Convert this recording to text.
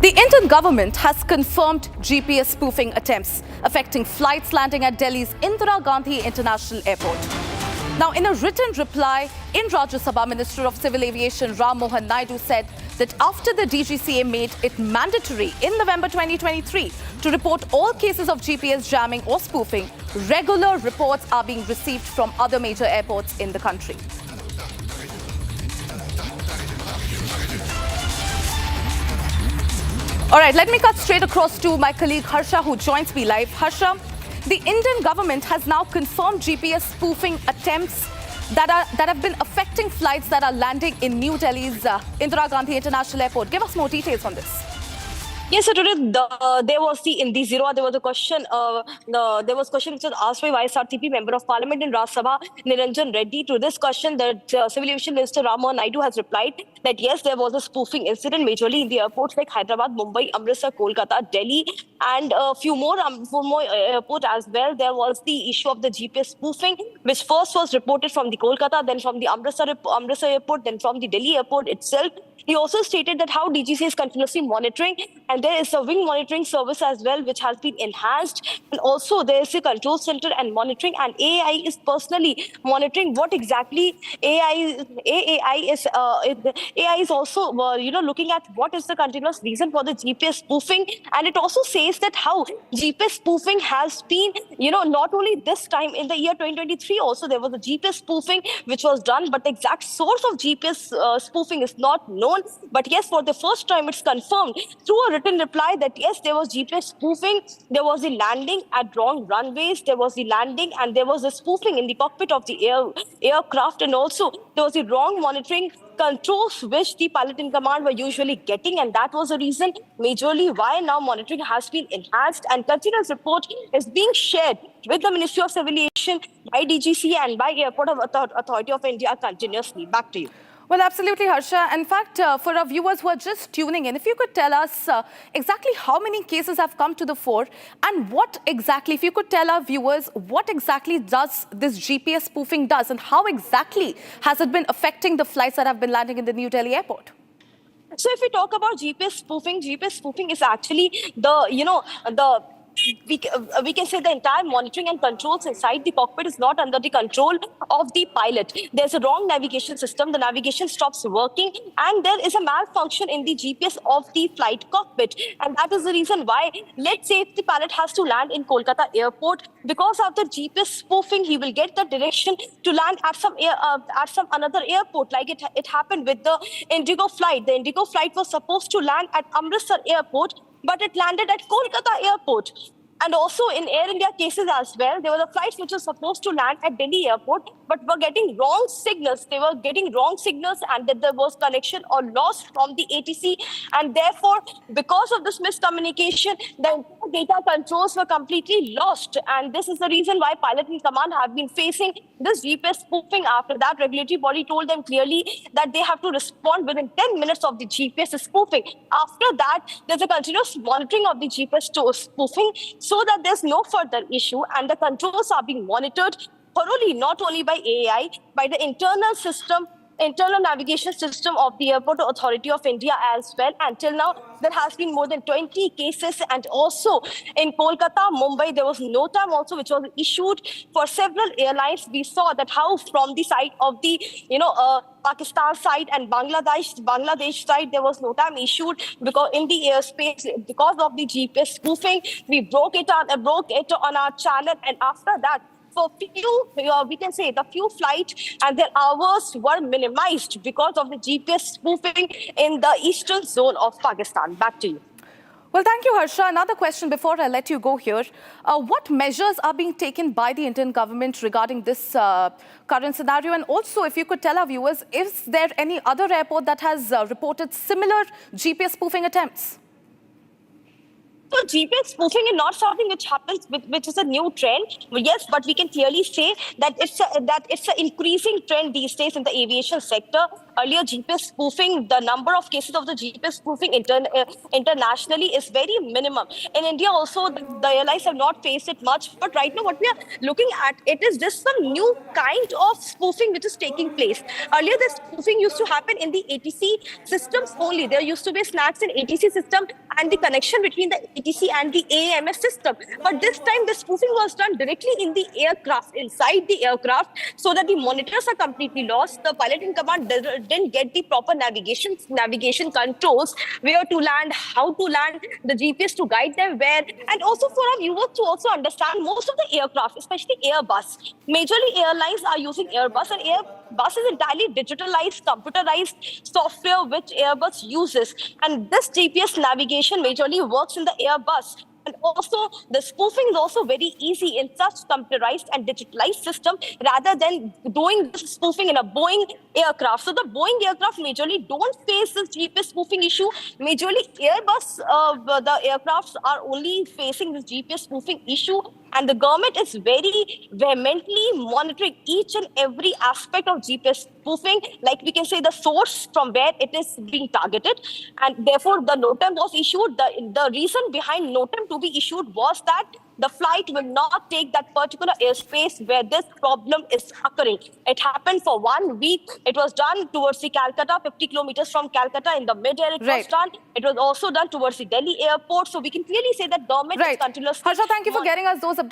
The Indian government has confirmed GPS spoofing attempts affecting flights landing at Delhi's Indira Gandhi International Airport. Now, in a written reply in Rajya Sabha, Minister of Civil Aviation Ram Mohan Naidu said that after the DGCA made it mandatory in November 2023 to report all cases of GPS jamming or spoofing, regular reports are being received from other major airports in the country. All right, let me cut straight across to my colleague Harsha, who joins me live. Harsha, the Indian government has now confirmed GPS spoofing attempts that have been affecting flights that are landing in New Delhi's Indira Gandhi International Airport. Give us more details on this. Yes, so today there was in the zero. There was a question. There was a question which was asked by YSRTP Member of Parliament in Rajya Sabha Niranjan Reddy. To this question, the Civil Aviation Minister Ram Mohan Naidu has replied that yes, there was a spoofing incident majorly in the airports like Hyderabad, Mumbai, Amritsar, Kolkata, Delhi, and a few more airports as well. There was the issue of the GPS spoofing, which first was reported from the Kolkata, then from the Amritsar airport, then from the Delhi airport itself. He also stated that how DGCA is continuously monitoring, and there is a wing monitoring service as well, which has been enhanced. And also there is a control center and monitoring, and AAI is personally monitoring what exactly AAI is also looking at what is the continuous reason for the GPS spoofing. And it also says that how GPS spoofing has been, not only this time in the year 2023, also there was a GPS spoofing which was done, but the exact source of GPS spoofing is not known. But yes, for the first time, it's confirmed through a written reply that yes, there was GPS spoofing. There was the landing at wrong runways. There was the landing, and there was the spoofing in the cockpit of the aircraft, and also there was the wrong monitoring controls which the pilot in command were usually getting, and that was the reason majorly why now monitoring has been enhanced, and continuous report is being shared with the Ministry of Civil Aviation by DGCA and by Airport Authority of India continuously. Back to you. Well, absolutely, Harsha. In fact, for our viewers who are just tuning in, if you could tell us exactly how many cases have come to the fore, and what exactly, if you could tell our viewers, what exactly does this GPS spoofing does, and how exactly has it been affecting the flights that have been landing in the New Delhi airport? So if we talk about GPS spoofing is actually we can say the entire monitoring and controls inside the cockpit is not under the control of the pilot. There's a wrong navigation system. The navigation stops working, and there is a malfunction in the GPS of the flight cockpit. And that is the reason why, let's say if the pilot has to land in Kolkata airport, because of the GPS spoofing, he will get the direction to land at some another airport. Like it happened with the Indigo flight. The Indigo flight was supposed to land at Amritsar airport, but it landed at Kolkata airport. And also in Air India cases as well, there were the flights which were supposed to land at Delhi airport, but were getting wrong signals. They were getting wrong signals, and that there was connection or loss from the ATC. And therefore, because of this miscommunication, the data controls were completely lost. And this is the reason why pilot in command have been facing this GPS spoofing. After that, regulatory body told them clearly that they have to respond within 10 minutes of the GPS spoofing. After that, there's a continuous monitoring of the GPS spoofing, so that there's no further issue, and the controls are being monitored thoroughly, not only by AAI, by the internal navigation system of the Airport Authority of India as well. Until now, there has been more than 20 cases, and also in Kolkata, Mumbai, there was NOTAM also, which was issued for several airlines. We saw that how from the side of the, Pakistan side and Bangladesh side, there was NOTAM issued because in the airspace, because of the GPS spoofing, we broke it on our channel, and after that, for few, we can say the few flights and their hours were minimized because of the GPS spoofing in the eastern zone of Pakistan. Back to you. Well, thank you, Harsha. Another question before I let you go here. What measures are being taken by the Indian government regarding this current scenario? And also, if you could tell our viewers, is there any other airport that has reported similar GPS spoofing attempts? So GPS spoofing is not something which happens, which is a new trend. Yes, but we can clearly say that it's an increasing trend these days in the aviation sector. earlier GPS spoofing, the number of cases of the GPS spoofing internationally is very minimum. In India also, the airlines have not faced it much. But right now, what we are looking at, it is just some new kind of spoofing which is taking place. Earlier, the spoofing used to happen in the ATC systems only. There used to be snags in ATC system and the connection between the ATC and the AMS system. But this time, the spoofing was done directly in the aircraft, inside the aircraft, so that the monitors are completely lost. The pilot in command didn't get the proper navigation controls, where to land, how to land, the GPS to guide them where, and also for our viewers to also understand, most of the aircraft, especially Airbus, majorly airlines are using Airbus, and Airbus is entirely digitalized, computerized software which Airbus uses, and this GPS navigation majorly works in the Airbus. And also, the spoofing is also very easy in such computerized and digitalized system rather than doing this spoofing in a Boeing aircraft. So the Boeing aircraft majorly don't face this GPS spoofing issue. Majorly Airbus, the aircrafts are only facing this GPS spoofing issue. And the government is very vehemently monitoring each and every aspect of GPS spoofing, like we can say the source from where it is being targeted. And therefore, the NOTAM was issued. The reason behind NOTAM to be issued was that the flight will not take that particular airspace where this problem is occurring. It happened for 1 week. It was done towards the Calcutta, 50 kilometers from Calcutta in the mid-air it was done. It was also done towards the Delhi airport. So we can clearly say that government is continuously... Harsha, thank you for getting us those updates.